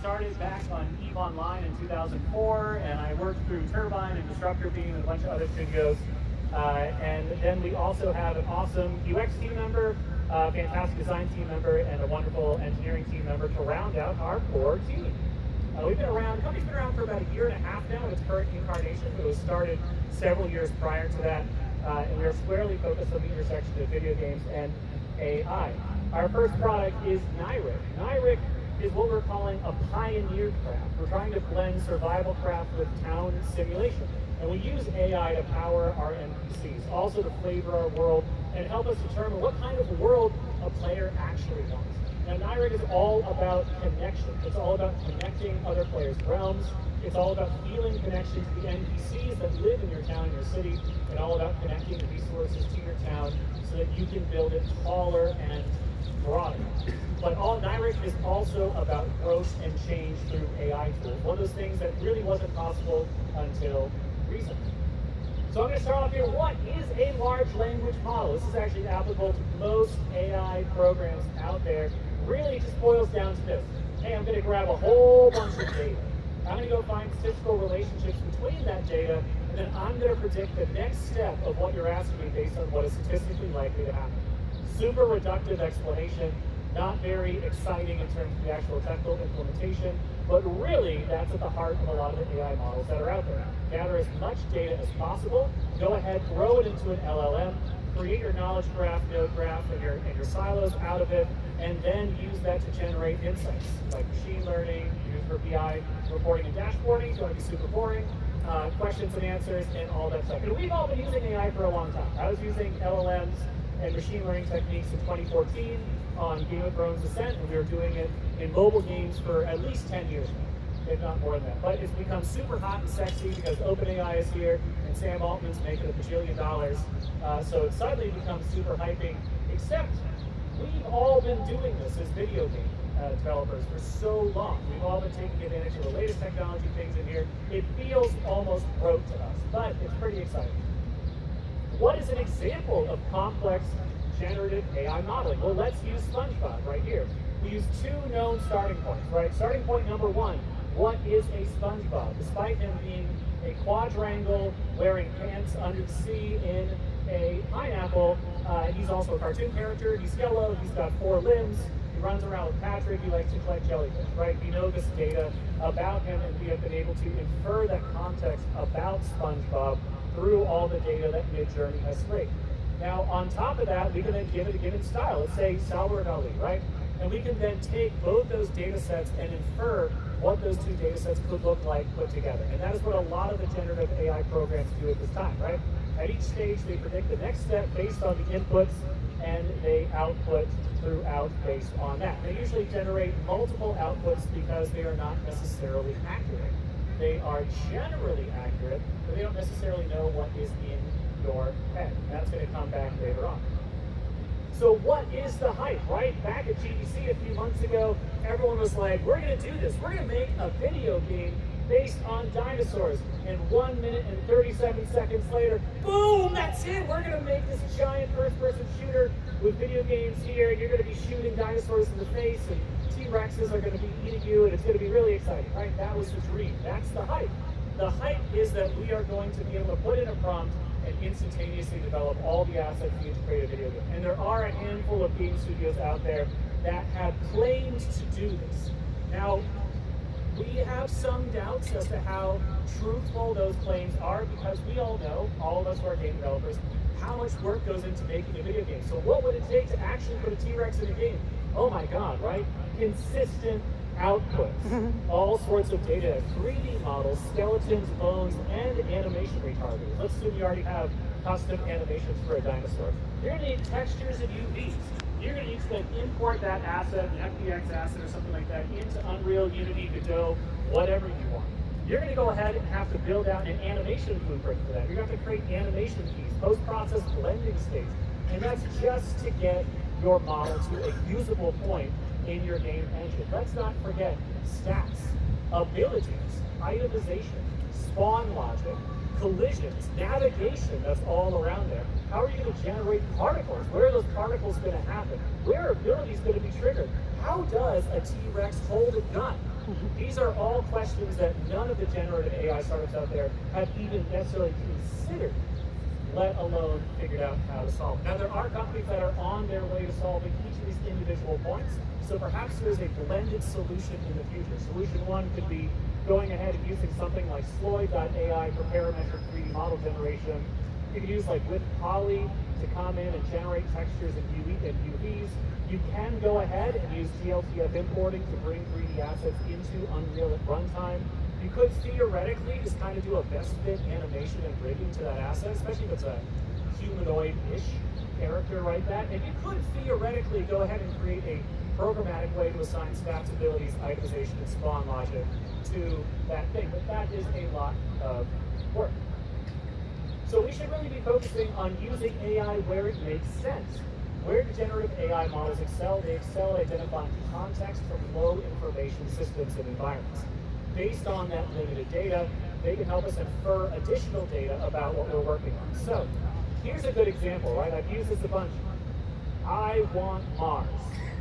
started back on EVE Online in 2004, and I worked through Turbine and Disruptor Beam and a bunch of other studios. And then we also have an awesome UX team member, fantastic design team member, and a wonderful engineering team member to round out our core team. We've been around, the company's been around for about a year and a half now in its current incarnation, but it was started several years prior to that, and we are squarely focused on the intersection of video games and AI. Our first product is Nyric. Nyric is what we're calling a pioneer craft. We're trying to blend survival craft with town simulation. And we use AI to power our NPCs, also to flavor our world and help us determine what kind of world a player actually wants. Now, Nyric is all about connection. It's all about connecting other players' realms. It's all about feeling connection to the NPCs that live in your town, your city, and all about connecting the resources to your town so that you can build it taller and broader. But Nyric is also about growth and change through AI tools. One of those things that really wasn't possible until recently. So I'm going to start off here. What is a large language model? This is actually applicable to most AI programs out there. Really just boils down to this. Hey, I'm going to grab a whole bunch of data. I'm going to go find statistical relationships between that data, and then I'm going to predict the next step of what you're asking me based on what is statistically likely to happen. Super reductive explanation, not very exciting in terms of the actual technical implementation, but really that's at the heart of a lot of the AI models that are out there. Gather as much data as possible, go ahead, throw it into an LLM, create your knowledge graph, node graph, and your silos out of it, and then use that to generate insights, like machine learning, used for BI reporting and dashboarding. It's going to be super boring, questions and answers, and all that stuff. And we've all been using AI for a long time. I was using LLMs and machine learning techniques in 2014 on Game of Thrones Ascent, and we were doing it in mobile games for at least 10 years now, if not more than that. But it's become super hot and sexy because OpenAI is here, and Sam Altman's making $1 bajillion. So it's suddenly become super hyping, except we've all been doing this as video game developers for so long. We've all been taking advantage of the latest technology things in here. It feels almost rote to us, but it's pretty exciting. What is an example of complex generative AI modeling? Well, let's use SpongeBob right here. We use two known starting points, right? Starting point number one, what is a SpongeBob? Despite him being a quadrangle wearing pants under the sea in a pineapple, he's also a cartoon character. He's yellow, he's got 4 limbs, he runs around with Patrick, he likes to collect jellyfish, right? We know this data about him, and we have been able to infer that context about SpongeBob through all the data that Midjourney has scraped. Now, on top of that, we can then give it a given style. Let's say Salvador Dali, right? And we can then take both those data sets and infer what those two data sets could look like put together. And that is what a lot of the generative AI programs do at this time, right? At each stage, they predict the next step based on the inputs, and they output throughout based on that. They usually generate multiple outputs because they are not necessarily accurate. They are generally accurate, but they don't necessarily know what is in your head. That's going to come back later on. So what is the hype, right? Back at GDC a few months ago, everyone was like, we're going to do this. We're going to make a video game based on dinosaurs. And 1 minute and 37 seconds later, boom, that's it. We're going to make this giant first-person shooter with video games here. You're going to be shooting dinosaurs in the face, and T-Rexes are going to be eating you, and it's going to be really exciting, right? That was the dream. That's the hype. The hype is that we are going to be able to put in a prompt and instantaneously develop all the assets needed to create a video game. And there are a handful of game studios out there that have claimed to do this. Now, we have some doubts as to how truthful those claims are, because we all know, all of us who are game developers, how much work goes into making a video game. So what would it take to actually put a T-Rex in a game? Oh my God, right? Consistent outputs, all sorts of data, 3D models, skeletons, bones, and animation retarders. Let's assume you already have custom animations for a dinosaur. You're going to need textures and UVs. You're going to need to then import that asset, an FBX asset or something like that, into Unreal, Unity, Godot, whatever you want. You're going to go ahead and have to build out an animation blueprint for that. You're going to have to create animation keys, post-process blending states, and that's just to get your model to a usable point in your game engine. Let's not forget stats, abilities, itemization, spawn logic, collisions, navigation, that's all around there. How are you going to generate particles? Where are those particles going to happen? Where are abilities going to be triggered? how does a T-Rex hold a gun? These are all questions that none of the generative AI startups out there have even necessarily considered, let alone figured out how to solve. Now, there are companies that are on their way to solving each of these individual points, so perhaps there's a blended solution in the future. Solution one could be going ahead and using something like Sloyd.ai for parametric 3D model generation. You can use like with Poly to come in and generate textures and UVs. You can go ahead and use GLTF importing to bring 3D assets into Unreal at runtime. You could theoretically just kind of do a best fit animation and rigging to that asset, especially if it's a humanoid-ish character like that. And you could theoretically go ahead and create a programmatic way to assign stats, abilities, itemization, and spawn logic to that thing. But that is a lot of work. So we should really be focusing on using AI where it makes sense. Where do generative AI models excel? They excel at identifying context from low information systems and environments. Based on that limited data, they can help us infer additional data about what we're working on. So here's a good example, right? I've used this a bunch. I want Mars.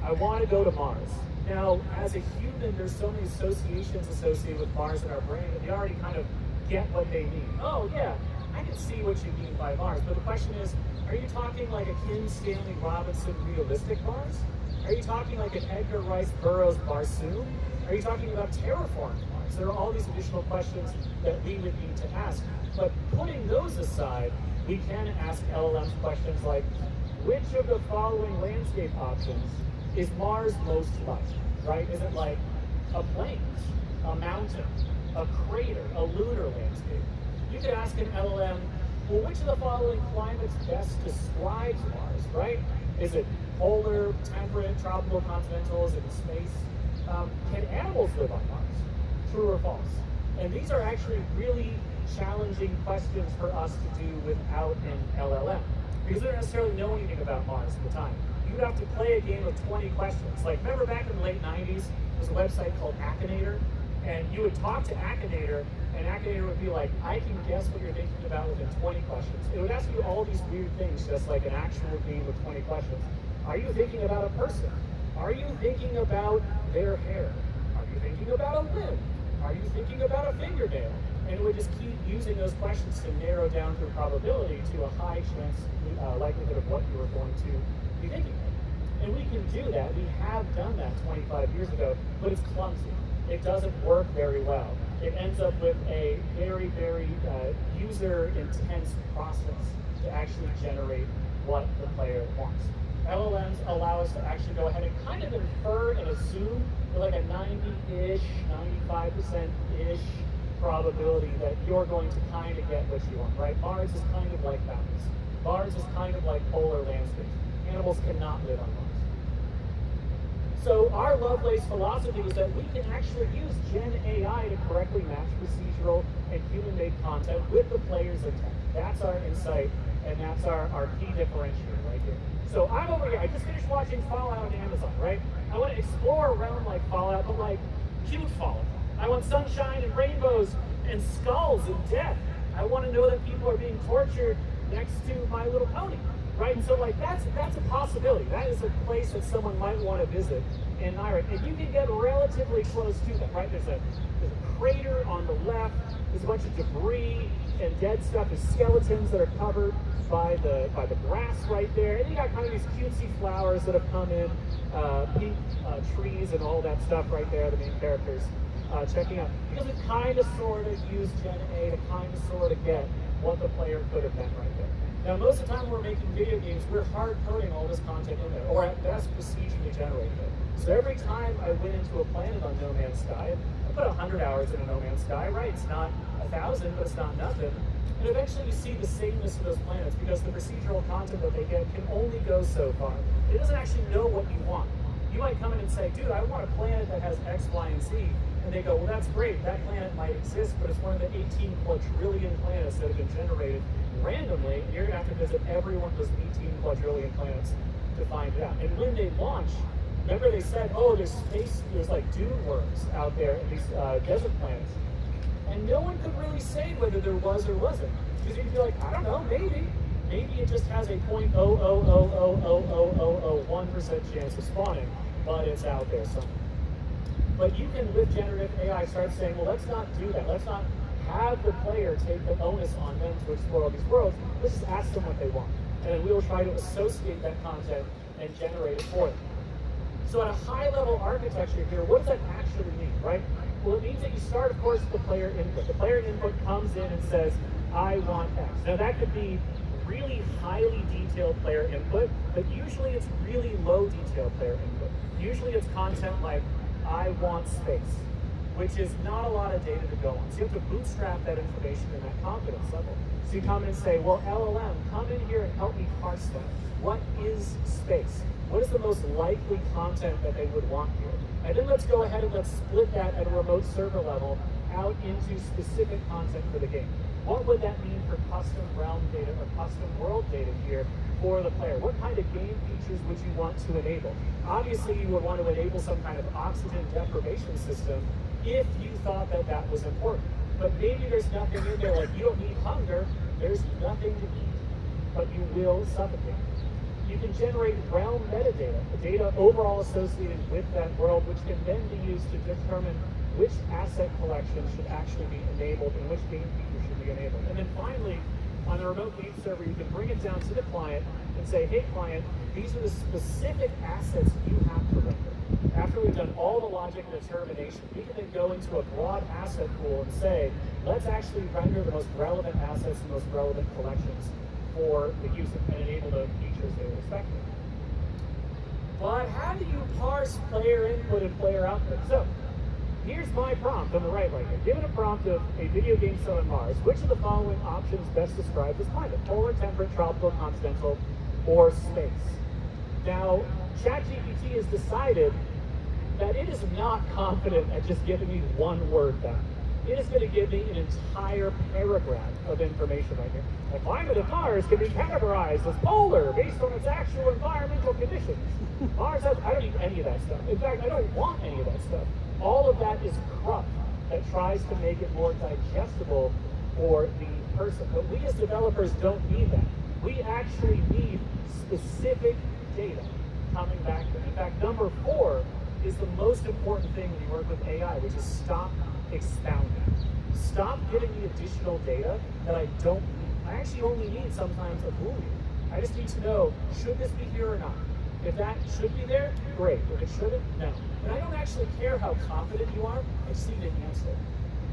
I want to go to Mars. Now, as a human, there's so many associations associated with Mars in our brain that we already kind of get what they mean. Oh yeah, I can see what you mean by Mars. But the question is, are you talking like a Kim Stanley Robinson realistic Mars? Are you talking like an Edgar Rice Burroughs Barsoom? Are you talking about terraforming Mars? There are all these additional questions that we would need to ask. But putting those aside, we can ask LLMs questions like, which of the following landscape options is Mars most like, right? Is it like a plains, a mountain, a crater, a lunar landscape? You could ask an LLM, well, which of the following climates best describes Mars, right? Is it polar, temperate, tropical, continental? Is it in space? Can animals live on Mars? True or false? And these are actually really challenging questions for us to do without an LLM, because we don't necessarily know anything about Mars at the time. You would have to play a game of 20 questions. Like, remember back in the late 90s, there was a website called Akinator, and you would talk to Akinator, and Akinator would be like, I can guess what you're thinking about within 20 questions. It would ask you all these weird things, just like an actual game with 20 questions. Are you thinking about a person? Are you thinking about their hair? Are you thinking about a limb? Are you thinking about a fingernail? And it would just keep using those questions to narrow down through probability to a high chance likelihood of what you were going to be thinking of. And we can do that. We have done that 25 years ago, but it's clumsy. It doesn't work very well. It ends up with a very, very user-intense process to actually generate what the player wants. LLMs allow us to actually go ahead and kind of infer and assume with like a 90-ish, 95%-ish probability that you're going to kind of get what you want, right? Mars is kind of like mountains. Mars is kind of like polar landscapes. Animals cannot live on Mars. So our Lovelace philosophy is that we can actually use Gen AI to correctly match procedural and human-made content with the player's intent. That's our insight, and that's our key differentiator right here. So I'm over here, I just finished watching Fallout on Amazon, right? I want to explore a realm like Fallout, but like cute Fallout. I want sunshine and rainbows and skulls and death. I want to know that people are being tortured next to My Little Pony, right? And so like that's a possibility. That is a place that someone might want to visit in Nyric. And you can get relatively close to that, right? There's a crater on the left, there's a bunch of debris and dead stuff. There's skeletons that are covered by the grass right there. And you got kind of these cutesy flowers that have come in, pink trees and all that stuff right there, the main characters checking out. Because we kind of sort of use Gen A to kind of sort of get what the player could have meant right there. Now, most of the time when we're making video games, we're hard coding all this content in there, or at best procedurally generating it. So every time I went into a planet on No Man's Sky, I put 100 hours into No Man's Sky, right? It's not 1,000, but it's not nothing. And eventually you see the sameness of those planets because the procedural content that they get can only go so far. It doesn't actually know what you want. You might come in and say, dude, I want a planet that has X, Y, and Z. And they go, well, that's great. That planet might exist, but it's one of the 18 quadrillion planets that have been generated randomly. And you're going to have to visit every one of those 18 quadrillion planets to find it out. And when they launch, remember they said, oh, there's like dune worms out there in these desert planets. And no one could really say whether there was or wasn't. Because you'd be like, I don't know, maybe. Maybe it just has a 0.0000001% chance of spawning. but it's out there somewhere. But you can, with generative AI, start saying, well, let's not do that. Let's not have the player take the onus on them to explore all these worlds. Let's just ask them what they want. And then we will try to associate that content and generate it for them. So at a high level architecture here, what does that actually mean, right? Well, it means that you start, of course, with the player input. The player input comes in and says, I want X. Now that could be really highly detailed player input, but usually it's really low detailed player input. Usually it's content like, I want space, which is not a lot of data to go on. So you have to bootstrap that information in that confidence level. So you come in and say, well, LLM, come in here and help me parse that. What is space? What is the most likely content that they would want here? And then let's go ahead and let's split that at a remote server level out into specific content for the game. What would that mean for custom realm data or custom world data here for the player? What kind of game features would you want to enable? Obviously, you would want to enable some kind of oxygen deprivation system if you thought that that was important. But maybe there's nothing in there, like you don't need hunger, there's nothing to eat, but you will suffocate. You can generate realm metadata, the data overall associated with that world, which can then be used to determine which asset collection should actually be enabled and which game feature should be enabled. And then finally, on the remote game server, you can bring it down to the client and say, hey client, these are the specific assets you have to render. After we've done all the logic and determination, we can then go into a broad asset pool and say, let's actually render the most relevant assets and most relevant collections for the user and enable the features they would expect. But how do you parse player input and player output? So here's my prompt on the right here. Given a prompt of a video game set on Mars, which of the following options best describes its climate? Polar, temperate, tropical, continental, or space? Now, ChatGPT has decided that it is not confident at just giving me one word back. It is going to give me an entire paragraph of information right here. The climate of Mars can be categorized as polar based on its actual environmental conditions. Mars has, I don't need any of that stuff. In fact, I don't want any of that stuff. All of that is crap that tries to make it more digestible for the person. But we as developers don't need that. We actually need specific data coming back. In fact, number 4 is the most important thing when you work with AI, which is stop expounding. Stop giving me additional data that I don't need. I actually only need sometimes a Boolean. I just need to know, should this be here or not? If that should be there, great. If it shouldn't, no. And I don't actually care how confident you are, I just need an answer.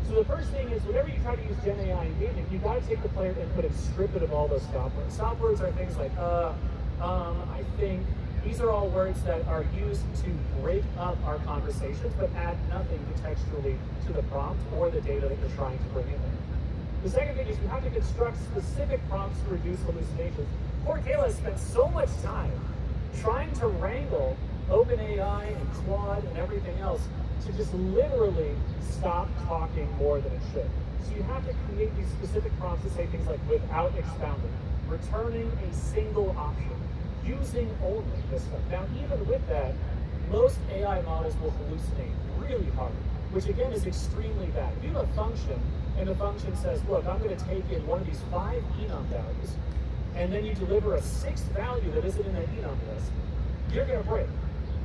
So the first thing is, whenever you try to use Gen AI in gaming, you've got to take the player input and strip it of all those stop words. Stop words are things like, I think. These are all words that are used to break up our conversations, but add nothing contextually to the prompt or the data that you're trying to bring in there. The second thing is you have to construct specific prompts to reduce hallucinations. Poor Kayla has spent so much time trying to wrangle OpenAI and Claude and everything else to just literally stop talking more than it should. So you have to create these specific prompts to say things like without expounding, returning a single option, using only this stuff. Now, even with that, most AI models will hallucinate really hard, which again is extremely bad. If you have a function and the function says, look, I'm going to take in one of these 5 enum values, and then you deliver a 6th value that isn't in that enum list, you're going to break,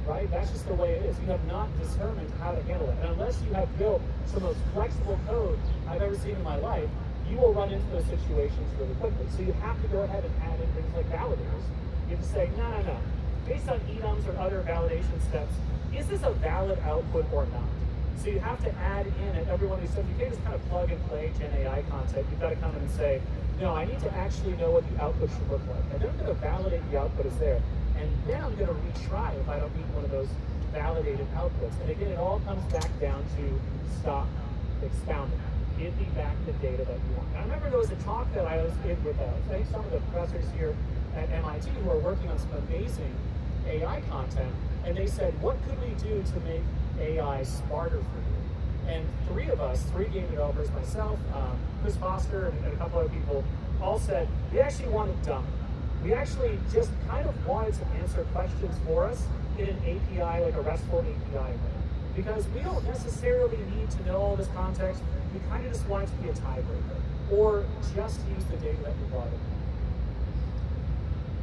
right? That's just the way it is. You have not determined how to handle it. And unless you have built some of the most flexible code I've ever seen in my life, you will run into those situations really quickly. So you have to go ahead and add in things like validators. You have to say, no. Based on enums or other validation steps, is this a valid output or not? So you have to add in at every one of these steps. You can't just kind of plug and play Gen AI content. You've got to come in and say, no, I need to actually know what the output should look like. And then I'm going to validate the output is there. And then I'm going to retry if I don't meet one of those validated outputs. And again, it all comes back down to stop expounding. Give me back the data that you want. And I remember there was a talk that I was in with, I think some of the professors here at MIT who are working on some amazing AI content, and they said, what could we do to make AI smarter for you? And 3 of us, 3 game developers, myself, Chris Foster, and a couple other people, all said, we actually wanted dumb. We actually just kind of wanted to answer questions for us in an API, like a RESTful API way. Because we don't necessarily need to know all this context, we kind of just want it to be a tiebreaker, or just use the data that we brought in.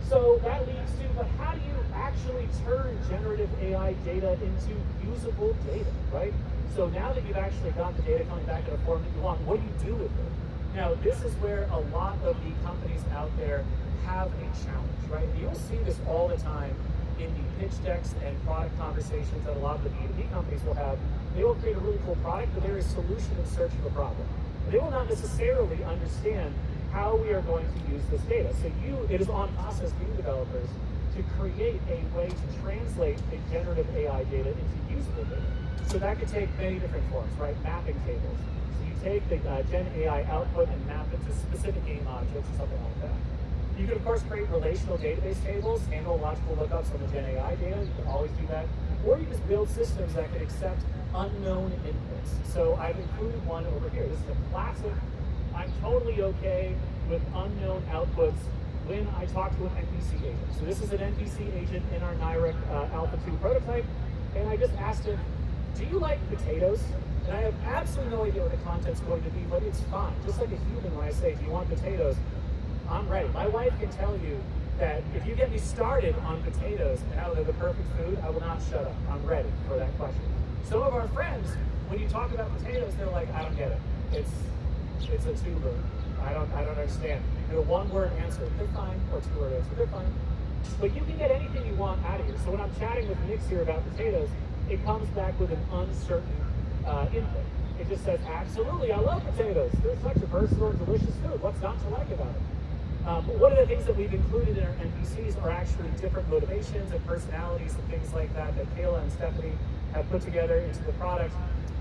So that leads to, but how do you actually turn generative AI data into usable data, right? So now that you've actually got the data coming back in a form that you want, what do you do with it? Now, this is where a lot of the companies out there have a challenge, right? You'll see this all the time in the pitch decks and product conversations that a lot of the B2B companies will have. They will create a really cool product, but there is a solution in search of a problem. They will not necessarily understand how we are going to use this data. So it is on us as game developers to create a way to translate the generative AI data into usable data. So that could take many different forms, right? Mapping tables. So you take the Gen AI output and map it to specific game objects or something like that. You can, of course, create relational database tables, handle logical lookups on the Gen AI data. You can always do that. Or you just build systems that can accept unknown inputs. So I've included one over here. This is a classic. I'm totally okay with unknown outputs when I talk to an NPC agent. So this is an NPC agent in our Nyric Alpha 2 prototype. And I just asked him, do you like potatoes? And I have absolutely no idea what the content's going to be, but it's fine. Just like a human, when I say, do you want potatoes? I'm ready. My wife can tell you that if you get me started on potatoes and how they're the perfect food, I will not shut up. I'm ready for that question. Some of our friends, when you talk about potatoes, they're like, I don't get it. It's a tuber. I don't understand. A one-word answer, they're fine, or two-word answer, they're fine. But you can get anything you want out of here. So when I'm chatting with Nick here about potatoes, it comes back with an uncertain input. It just says, absolutely, I love potatoes. They're such a versatile and delicious food. What's not to like about it? But one of the things that we've included in our NPCs are actually different motivations and personalities and things like that that Kayla and Stephanie have put together into the product.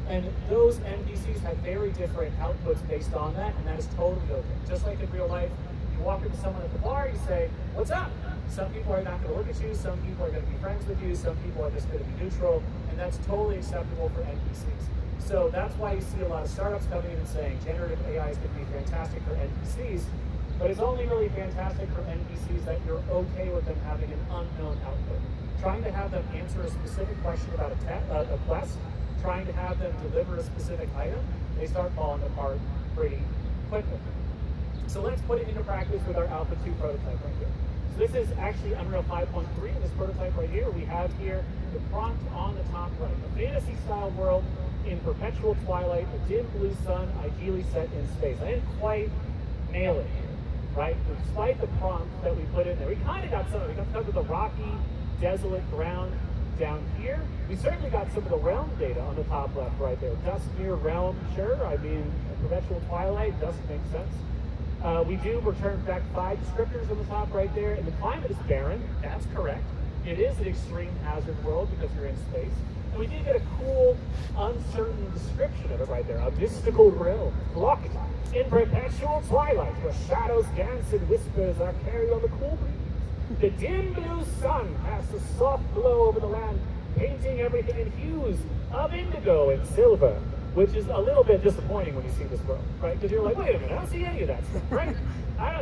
And those NPCs have very different outputs based on that, and that is totally okay. Just like in real life, you walk into someone at the bar, you say, what's up? Some people are not going to look at you, some people are going to be friends with you, some people are just going to be neutral, and that's totally acceptable for NPCs. So that's why you see a lot of startups coming in and saying generative AI is going to be fantastic for NPCs, but it's only really fantastic for NPCs that you're okay with them having an unknown output. Trying to have them answer a specific question about a quest, trying to have them deliver a specific item, they start falling apart pretty quickly. So let's put it into practice with our Alpha 2 prototype right here. So this is actually Unreal 5.3, this prototype right here. We have here the prompt on the top right. A fantasy-style world in perpetual twilight, a dim blue sun, ideally set in space. I didn't quite nail it here, right? Despite the prompt that we put in there, we kind of got some of it. We got some of the rocky, desolate ground down here. We certainly got some of the realm data on the top left right there. Dusk near realm, sure. I mean, perpetual twilight, dusk makes sense. We do return back 5 descriptors on the top right there, and the climate is barren. That's correct. It is an extreme hazard world because you're in space. And we did get a cool, uncertain description of it right there. A mystical realm, locked in perpetual twilight, where shadows dance and whispers are carried on the cool breeze. The dim blue sun casts a soft glow over the land, painting everything in hues of indigo and silver, which is a little bit disappointing when you see this world, right? Because you're like, wait a minute, I don't see any of that stuff, right?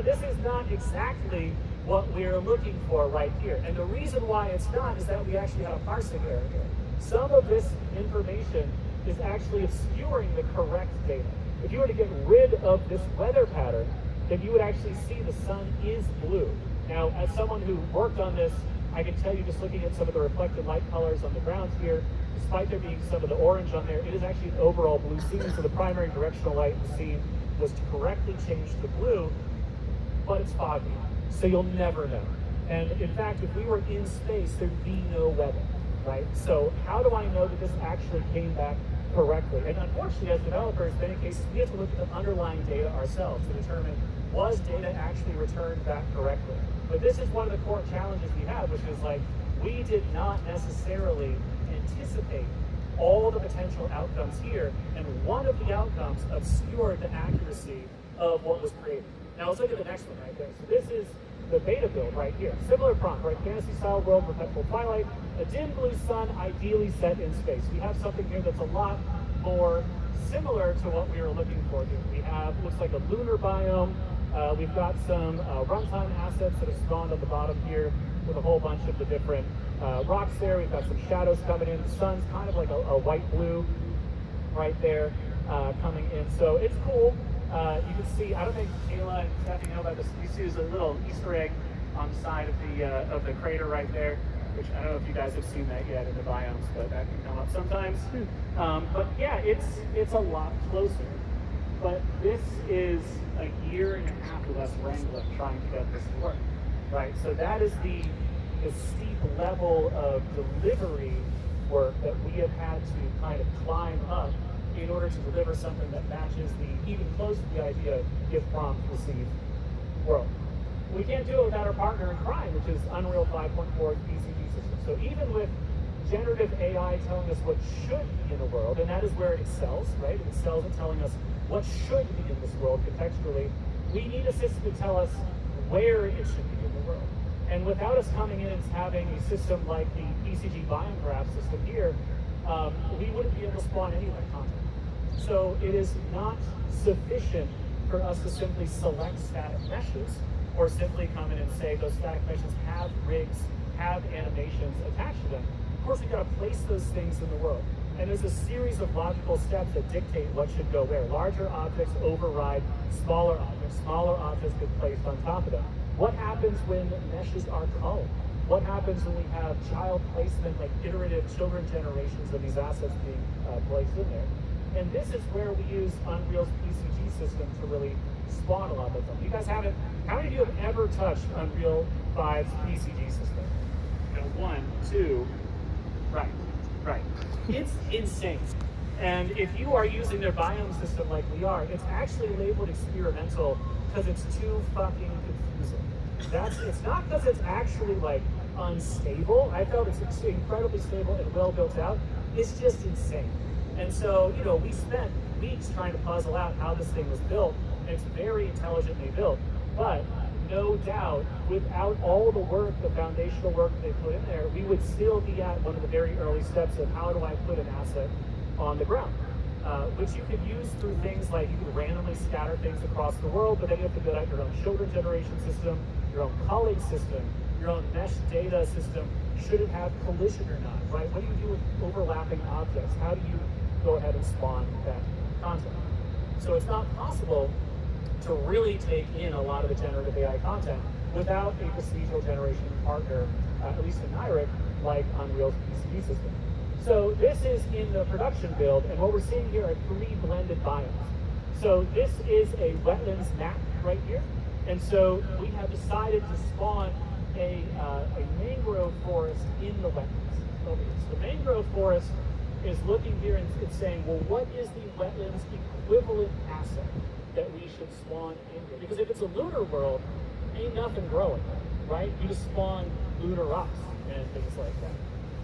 This is not exactly what we're looking for right here. And the reason why it's not is that we actually have a parsing error here. Some of this information is actually obscuring the correct data. If you were to get rid of this weather pattern, then you would actually see the sun is blue. Now, as someone who worked on this, I can tell you just looking at some of the reflected light colors on the ground here, despite there being some of the orange on there, it is actually an overall blue scene. So the primary directional light in the scene was to correctly change to blue, but it's foggy, so you'll never know. And in fact, if we were in space, there'd be no weather, right? So how do I know that this actually came back correctly? And unfortunately, as developers, in many cases, we have to look at the underlying data ourselves to determine, was data actually returned back correctly? But this is one of the core challenges we have, which is like, we did not necessarily anticipate all the potential outcomes here, and one of the outcomes obscured the accuracy of what was created. Now let's look at the next one right there. So this is the beta build right here. Similar prompt, right? Fantasy style world, perpetual twilight, a dim blue sun, ideally set in space. We have something here that's a lot more similar to what we were looking for here. We have, looks like a lunar biome. We've got some runtime assets that have spawned on the bottom here with a whole bunch of the different rocks there. We've got some shadows coming in. The sun's kind of like a white-blue right there coming in. So it's cool. You can see, I don't think Kayla and Stephanie know about this. You see there's a little Easter egg on the side of the crater right there, which I don't know if you guys have seen that yet in the biomes, but that can come up sometimes. But yeah, it's a lot closer. But this is a year and a half of us wrangling trying to get this to work, right? So that is the steep level of delivery work that we have had to kind of climb up in order to deliver something that matches the, even close to the idea of give prompt, receive world. We can't do it without our partner in crime, which is Unreal 5.4's BCG system. So even with generative AI telling us what should be in the world, and that is where it excels, right? It excels at telling us what should be in this world contextually. We need a system to tell us where it should be in the world. And without us coming in and having a system like the BCG biome graph system here, we wouldn't be able to spawn any of that content. So it is not sufficient for us to simply select static meshes or simply come in and say those static meshes have rigs, have animations attached to them. Of course, we've got to place those things in the world. And there's a series of logical steps that dictate what should go where. Larger objects override smaller objects. Smaller objects get placed on top of them. What happens when meshes are culled? What happens when we have child placement, like iterative children generations of these assets being placed in there? And this is where we use Unreal's PCG system to really spawn a lot of them. You guys haven't, how many of you have ever touched Unreal 5's PCG system? One, two, right. It's insane. And if you are using their biome system like we are, it's actually labeled experimental because it's too fucking confusing. It's not because it's actually like unstable. I felt it's incredibly stable and well built out. It's just insane. And so, you know, we spent weeks trying to puzzle out how this thing was built, and it's very intelligently built. But no doubt, without all the work, the foundational work they put in there, we would still be at one of the very early steps of how do I put an asset on the ground, which you could use through things like you could randomly scatter things across the world, but then you have to build out your own children generation system, your own culling system, your own mesh data system. Should it have collision or not, right? What do you do with overlapping objects? How do you go ahead and spawn that content? So it's not possible to really take in a lot of the generative AI content without a procedural generation partner, at least in Nyric, like Unreal's PCG system. So this is in the production build, and what we're seeing here are 3 blended biomes. So this is a wetlands map right here, and so we have decided to spawn a mangrove forest in the wetlands. So the mangrove forest is looking here and it's saying, well, what is the wetlands equivalent asset that we should spawn in here? Because if it's a lunar world, ain't nothing growing, right? You just spawn lunar rocks and things like that.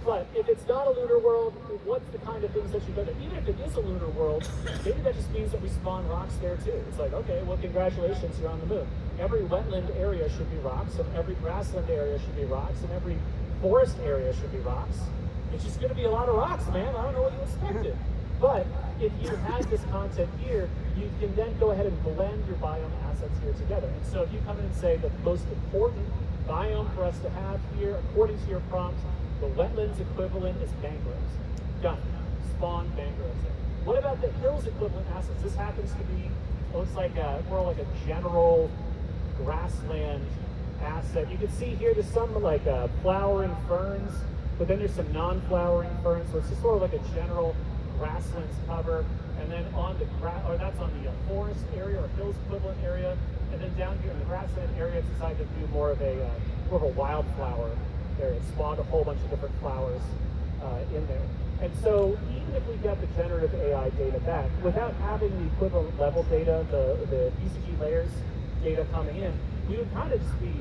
But if it's not a lunar world, what's the kind of things that you go to? Even if it is a lunar world, maybe that just means that we spawn rocks there too. It's like, okay, well, congratulations, you're on the moon. Every wetland area should be rocks, and every grassland area should be rocks, and every forest area should be rocks. It's just going to be a lot of rocks, man. I don't know what you expected. But if you have this content here, you can then go ahead and blend your biome assets here together. And so if you come in and say the most important biome for us to have here, according to your prompt, the wetlands equivalent is mangroves. Done. Spawn mangroves there. What about the hills equivalent assets? This happens to be, looks like more like a general grassland asset. You can see here there's some like flowering ferns, but then there's some non-flowering ferns, so it's just sort of like a general grasslands cover. And then on the that's on the forest area or hills equivalent area, and then down here in the grassland area, it's decided to do more of a wildflower area. It spawned a whole bunch of different flowers in there. And so even if we get the generative AI data back, without having the equivalent level data, the BCG layers data coming in, we would kind of just be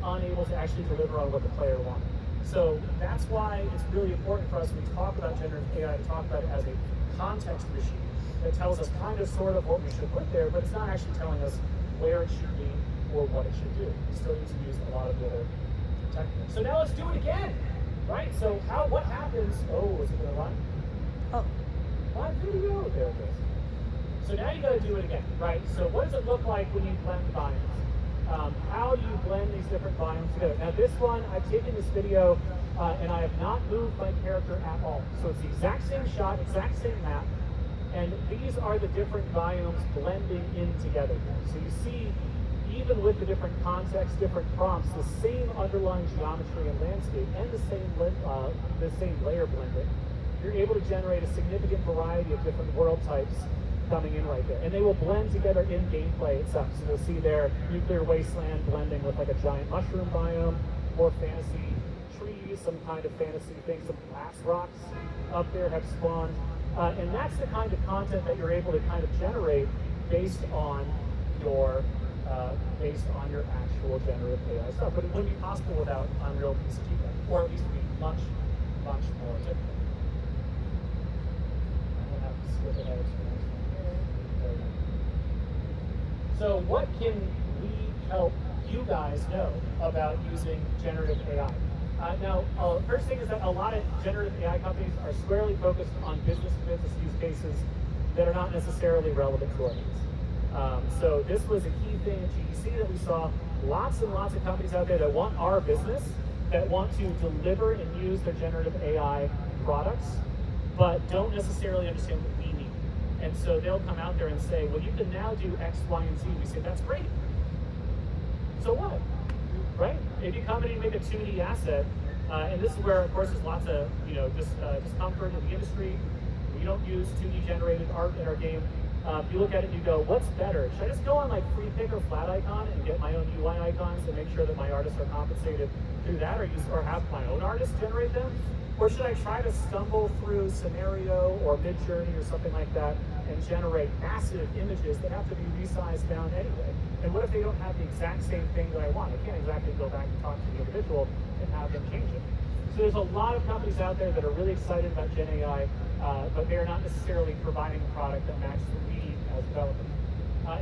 unable to actually deliver on what the player wants. So that's why it's really important for us when we talk about generative AI to talk about it as a context machine that tells us kind of sort of what we should put there, but it's not actually telling us where it should be or what it should do. We still need to use a lot of the other techniques. So now let's do it again, right? So what happens? Oh, is it going to run? Oh. What video? There it is. So now you got to do it again, right? So what does it look like when you blend biomes? How do you blend these different biomes together? Now this one, I've taken this video and I have not moved my character at all. So it's the exact same shot, exact same map, and these are the different biomes blending in together. So you see even with the different contexts, different prompts, the same underlying geometry and landscape, and the same layer blending, you're able to generate a significant variety of different world types coming in right there. And they will blend together in gameplay itself. So you'll see there nuclear wasteland blending with like a giant mushroom biome, more fantasy trees, some kind of fantasy thing, some glass rocks up there have spawned. And that's the kind of content that you're able to kind of generate based on your actual generative AI stuff. But it wouldn't be possible without Unreal PCG, or at least it'd be much, much more difficult. I'm gonna have to skip ahead. So what can we help you guys know about using generative AI? Now, first thing is that a lot of generative AI companies are squarely focused on business-to-business use cases that are not necessarily relevant to our needs. So this was a key thing at GDC that we saw lots and lots of companies out there that want our business, that want to deliver and use their generative AI products, but don't necessarily understand what we need. And so they'll come out there and say, well, you can now do X, Y, and Z. We say, that's great. So what? Right? If you come in and make a 2D asset, and this is where, of course, there's lots of discomfort in the industry. We don't use 2D generated art in our game. You look at it and you go, what's better? Should I just go on like free pick or flat icon and get my own UI icons and make sure that my artists are compensated through that, or have my own artists generate them? Or should I try to stumble through Scenario or Midjourney or something like that and generate massive images that have to be resized down anyway? And what if they don't have the exact same thing that I want? I can't exactly go back and talk to the individual and have them change it. So there's a lot of companies out there that are really excited about Gen AI, but they're not necessarily providing a product that matches what we need as developers.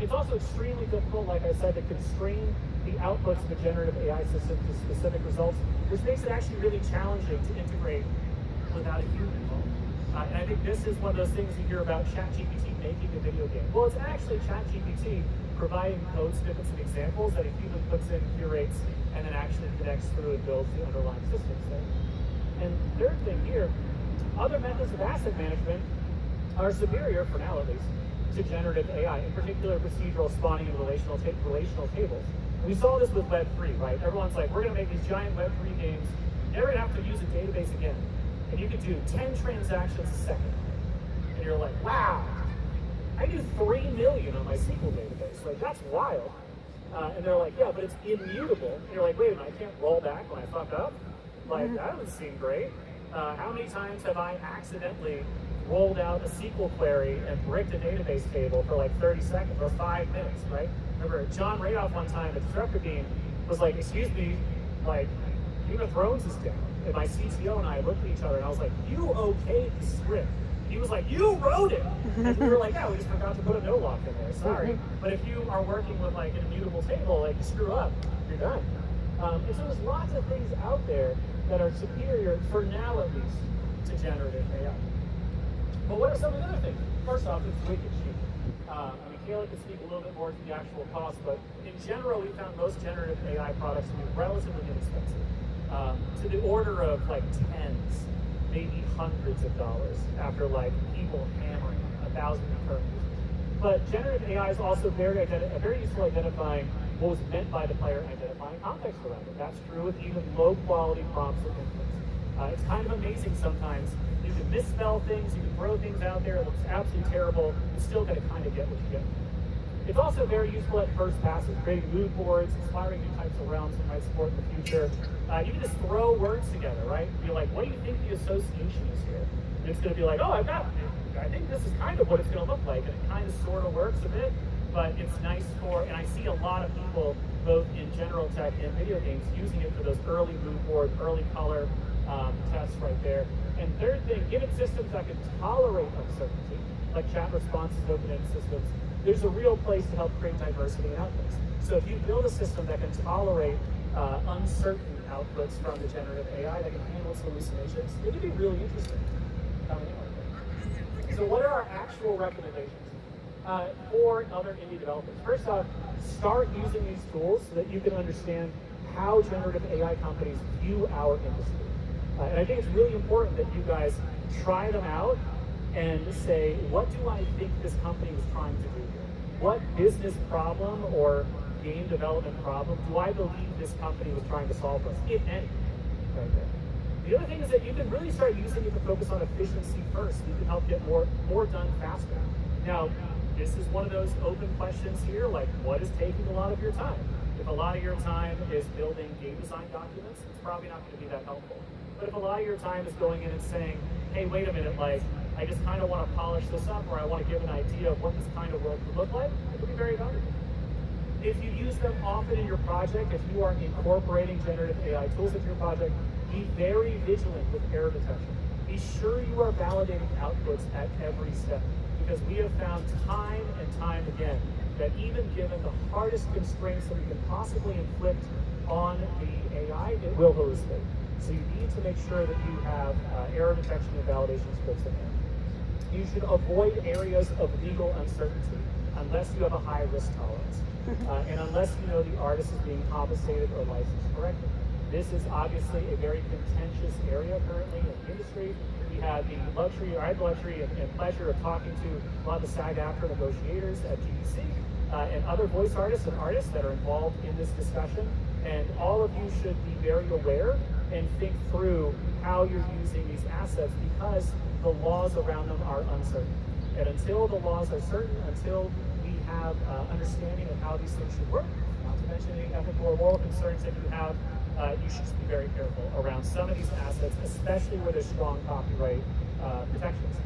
It's also extremely difficult, like I said, to constrain the outputs of a generative AI system to specific results, which makes it actually really challenging to integrate without a human involved. And I think this is one of those things you hear about ChatGPT making a video game. Well, it's actually ChatGPT providing code snippets and examples that a human puts in, curates, and then actually connects through and builds the underlying systems there. And third thing here, other methods of asset management are superior, for now at least, to generative AI, in particular procedural spawning and relational tables. We saw this with Web3, right? Everyone's like, we're gonna make these giant Web3 games, never gonna have to use a database again. And you can do 10 transactions a second. And you're like, wow, I do 3 million on my SQL database. Like, that's wild. And they're like, yeah, but it's immutable. And you're like, wait a minute, I can't roll back when I fuck up? Like, that would seem great. How many times have I accidentally rolled out a SQL query and bricked a database table for like 30 seconds or 5 minutes, right? Remember, John Radoff one time at Disruptor Beam was like, excuse me, like, Game of Thrones is down. And my CTO and I looked at each other and I was like, you okayed the script. He was like, you wrote it. And we were like, yeah, we just forgot to put a no lock in there, sorry. But if you are working with like an immutable table, like you screw up, you're done. And so there's lots of things out there that are superior, for now at least, to generative AI. But what are some of the other things? First off, it's wicked cheap. I mean, Kayla can speak a little bit more to the actual cost, but in general, we found most generative AI products to be relatively inexpensive. To the order of like tens, maybe hundreds of dollars after like people hammering 1,000 recurring users. But generative AI is also very useful identifying what was meant by the player and identifying context around it. That's true with even low quality prompts or inputs. It's kind of amazing sometimes. You can misspell things, you can throw things out there, it looks absolutely terrible, you're still going to kind of get what you get. It's also very useful at first passes, creating mood boards, inspiring new types of realms that might support in the future. You can just throw words together, right? Be like, what do you think the association is here? And it's going to be like, oh, I think this is kind of what it's going to look like, and it kind of sort of works a bit, but it's nice for, and I see a lot of people, both in general tech and video games, using it for those early mood boards, early color tests right there. And third thing, given systems that can tolerate uncertainty, like chat responses, open-ended systems, there's a real place to help create diversity in outputs. So if you build a system that can tolerate uncertain outputs from the generative AI that can handle its hallucinations, it could be really interesting. So what are our actual recommendations for other indie developers? First off, start using these tools so that you can understand how generative AI companies view our industry. And I think it's really important that you guys try them out and say, what do I think this company is trying to do here? What business problem or game development problem do I believe this company was trying to solve for us, if any, right there. The other thing is that you can really start using it to focus on efficiency first. You can help get more done faster. Now, this is one of those open questions here, like what is taking a lot of your time? If a lot of your time is building game design documents, it's probably not going to be that helpful. But if a lot of your time is going in and saying, hey, wait a minute, like, I just kind of want to polish this up, or I want to give an idea of what this kind of world could look like, it could be very valuable. If you use them often in your project, if you are incorporating generative AI tools into your project, be very vigilant with error detection. Be sure you are validating outputs at every step, because we have found time and time again that even given the hardest constraints that we can possibly inflict on the AI, it will hallucinate. So you need to make sure that you have error detection and validation scripts in there. You should avoid areas of legal uncertainty unless you have a high risk tolerance, and unless you know the artist is being compensated or licensed correctly. This is obviously a very contentious area currently in the industry. We had the luxury, or I had the luxury and pleasure of talking to a lot of the SAG-AFTRA negotiators at GDC and other voice artists and artists that are involved in this discussion. And all of you should be very aware and think through how you're using these assets, because the laws around them are uncertain. And until the laws are certain, until we have understanding of how these things should work, not to mention any ethical or moral concerns that you have, you should just be very careful around some of these assets, especially where there's strong copyright protections.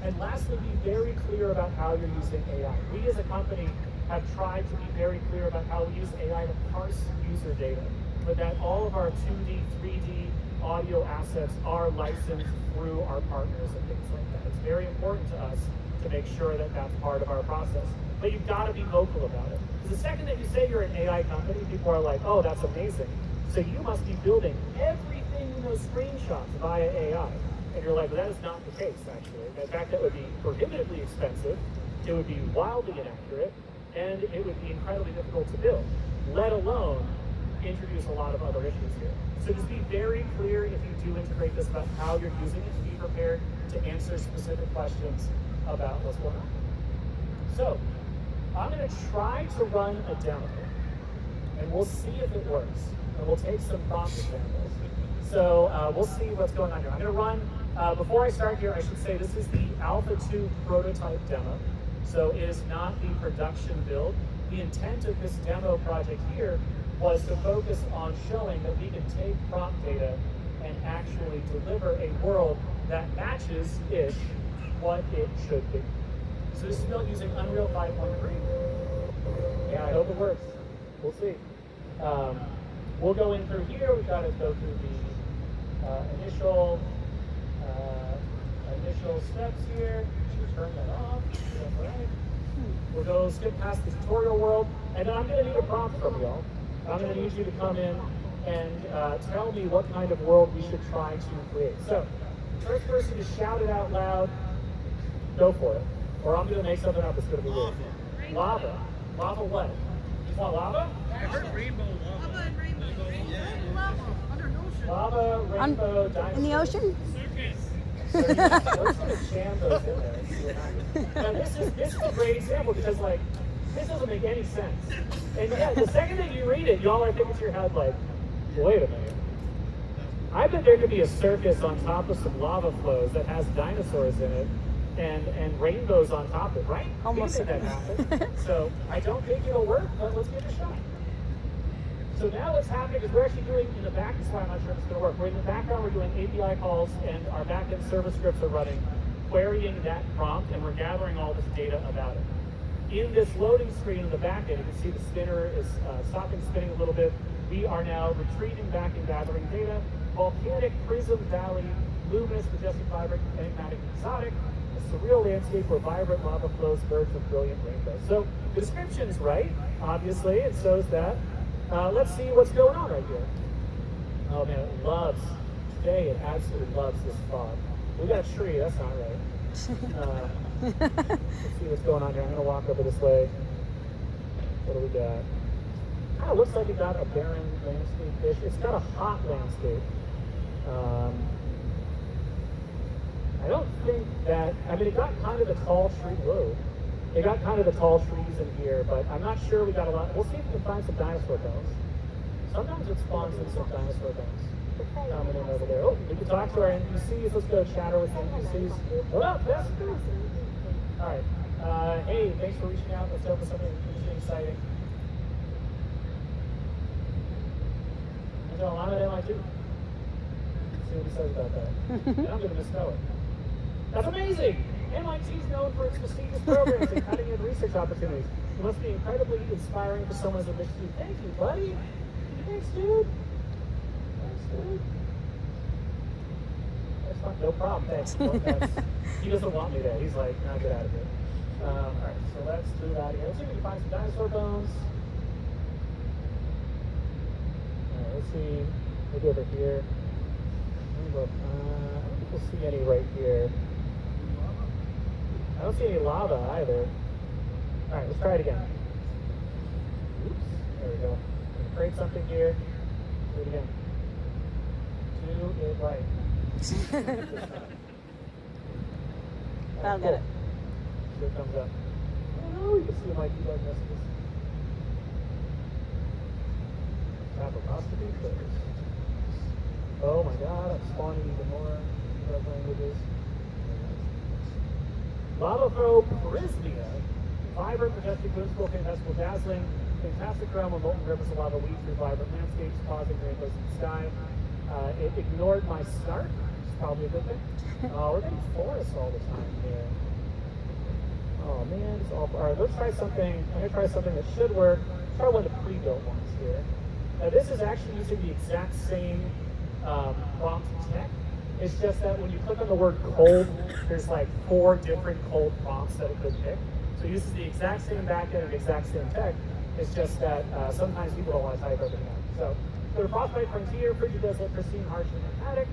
And lastly, be very clear about how you're using AI. We as a company have tried to be very clear about how we use AI to parse user data, but that all of our 2D, 3D audio assets are licensed through our partners and things like that. It's very important to us to make sure that that's part of our process. But you've got to be vocal about it. Because the second that you say you're an AI company, people are like, oh, that's amazing. So you must be building everything in those screenshots via AI. And you're like, well, that is not the case, actually. In fact, that would be prohibitively expensive, it would be wildly inaccurate, and it would be incredibly difficult to build, let alone introduce a lot of other issues here. So just be very clear if you do integrate this about how you're using it, and be prepared to answer specific questions about what's going on. So I'm going to try to run a demo, and we'll see if it works. And we'll take some prompt examples. So we'll see what's going on here. I'm going to run, before I start here, I should say this is the Alpha 2 prototype demo. So it is not the production build. The intent of this demo project here was to focus on showing that we can take prompt data and actually deliver a world that matches-ish what it should be. So this is built using Unreal 5.3. Yeah, I hope it works. We'll see. We'll go in through here. We've got to go through the initial steps here. Turn that off. That's right. We'll go skip past the tutorial world, and then I'm going to need a prompt from y'all. I'm going to need you to come in and tell me what kind of world we should try to create. So, first person to shout it out loud, go for it. Or I'm going to make something up that's going to be weird. Lava. Lava what? You want lava? I heard rainbow lava. Lava and rainbow. Lava. Under an ocean. Lava, rainbow, dinosaur. In the ocean? So we're just gonna jam those in there and see what happens. Now this is a great example because like this doesn't make any sense. And yeah, the second that you read it, y'all are thinking to your head like, wait a minute. I bet there could be a circus on top of some lava flows that has dinosaurs in it and rainbows on top of it, right? Almost. We can make that happen. So I don't think it'll work, but let's give it a shot. So now what's happening is we're actually doing in the back, that's why I'm not sure if it's going to work. We're in the background, we're doing API calls, and our backend service scripts are running, querying that prompt, and we're gathering all this data about it. In this loading screen in the backend, you can see the spinner is stopping spinning a little bit. We are now retrieving back and gathering data. Volcanic, Prism Valley, luminous, majestic, vibrant, enigmatic, exotic. A surreal landscape where vibrant lava flows merge with brilliant rainbows. So the description is right, obviously, it shows that. Let's see what's going on right here. Oh man, it loves, today it absolutely loves this fog. We got a tree, that's not right. Let's see what's going on here. I'm gonna walk over this way. What do we got? Kind of looks like it got a barren landscape-ish. It's got a hot landscape. I don't think that, I mean, it got kind of the tall tree, whoa. It got kind of the tall trees in here, but I'm not sure we got a lot. We'll see if we can find some dinosaur bones. Sometimes it spawns in some dinosaur bones. Coming in over there. Oh, we can talk to our NPCs. Let's go chatter with NPCs. What up, Bester? All right. Hey, thanks for reaching out. Let's open something exciting. So I'm at MIT. See what he says about that. And I'm going to misspell it. That's amazing! MIT is known for its prestigious programs and cutting-edge research opportunities. It must be incredibly inspiring for someone as ambitious as you. Thank you, buddy. Thanks, dude. Thanks, dude. That's fine. No problem. Thanks. He doesn't want me there. He's like, nah, get out of here. All right, so let's move out of here. Let's see if we can find some dinosaur bones. All right, let's see. Maybe over here. Let me look. I don't think we'll see any right here. I don't see any lava either. All right, let's try it again. Oops. There we go. Create something here. Do it again. Do it right. I'll get it. Here it comes up. Oh no, you can see my keyboard messages. Tap across the features. Oh my god, I'm spawning even more keyboard languages. Lava Pro Prismia. Vibrant, majestic, whimsical, fantastical, dazzling, fantastic realm of molten rivers of lava weave through vibrant landscapes, causing rainbows in the sky. It ignored my start, which is probably a good thing. We're getting forests all the time here. Oh man, it's awful. All right, let's try something. I'm gonna try something that should work. Let's try one of the pre-built ones here. This is actually using the exact same prompt tech. It's just that when you click on the word cold, there's like 4 different cold prompts that it could pick. So it uses the exact same backend and the exact same tech. It's just that sometimes people don't want to type everything out. So go to Frostbite Frontier, frigid desert, pristine, harsh, and dramatic.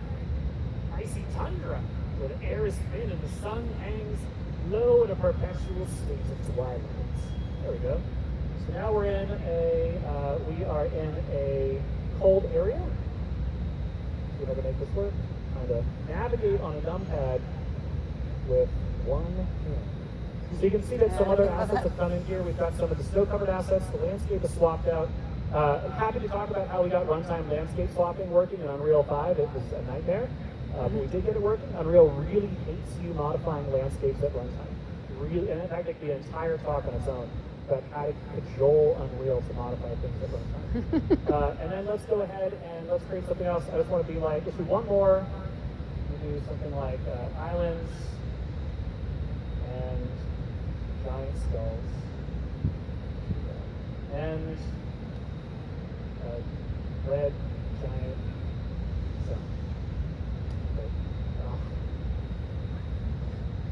Icy tundra, where the air is thin and the sun hangs low in a perpetual state of twilight. There we go. So now we are in a cold area. See if I can make this work. Trying to navigate on a numpad with one hand. So you can see that some other assets have come in here. We've got some of the snow-covered assets. The landscape is swapped out. I'm happy to talk about how we got runtime landscape swapping working in Unreal 5. It was a nightmare, but we did get it working. Unreal really hates you modifying landscapes at runtime. Really, and in fact, like the entire talk on its own about how to cajole Unreal to modify things at runtime. And then let's go ahead and let's create something else. I just want to be like, if we want more, we do something like islands and giant skulls and red giant sun. Okay.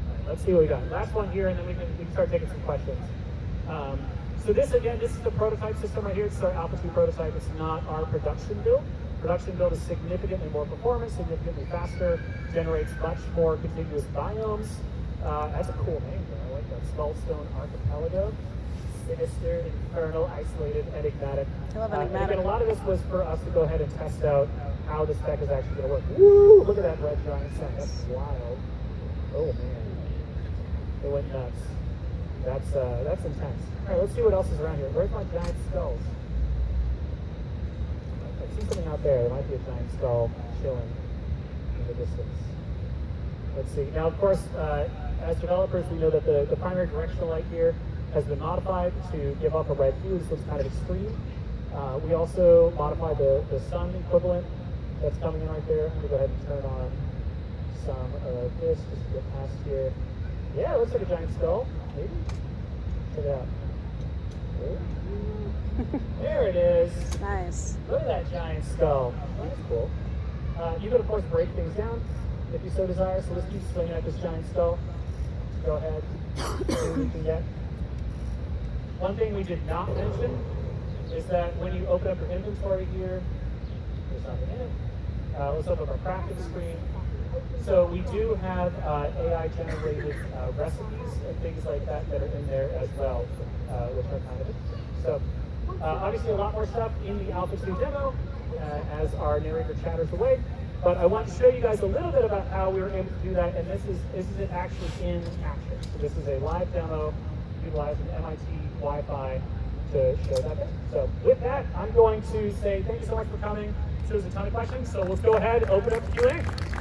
Right, let's see what we got. Last one here, and then we can start taking some questions. So this is the prototype system right here. It's our Alpha 2 prototype. It's not our production build. Production build is significantly more performant, significantly faster, generates much more contiguous biomes. That's a cool name, though. I like that. Skullstone Archipelago. Sinister, infernal, isolated, enigmatic. I love enigmatic. And again, a lot of this was for us to go ahead and test out how this spec is actually going to work. Woo! Look at that red giant sun. That's wild. Oh, man. It went nuts. That's intense. All right, let's see what else is around here. Where's my giant skulls? I see something out there. There might be a giant skull chilling in the distance. Let's see. Now, of course, as developers, we know that the primary directional light here has been modified to give off a red hue, so it's kind of extreme. We also modified the sun equivalent that's coming in right there. I'm going to go ahead and turn on some of this just to get past here. Yeah, it looks like a giant skull. Maybe? Check it out. There it is. Nice. Look at that giant skull. That's cool. You can, of course, break things down if you so desire. So let's keep swinging at this giant skull. Go ahead. See what we can get. One thing we did not mention is that when you open up your inventory here, there's nothing in it. Let's open up our crafting screen. So we do have AI-generated recipes and things like that that are in there as well, which are kind of interesting. So obviously a lot more stuff in the Alpha 2 demo as our narrator chatters away. But I want to show you guys a little bit about how we were able to do that, and this is it actually in action. So this is a live demo utilizing MIT Wi-Fi to show that there. So with that, I'm going to say thank you so much for coming. This was a ton of questions, so let's go ahead, open up the Q&A.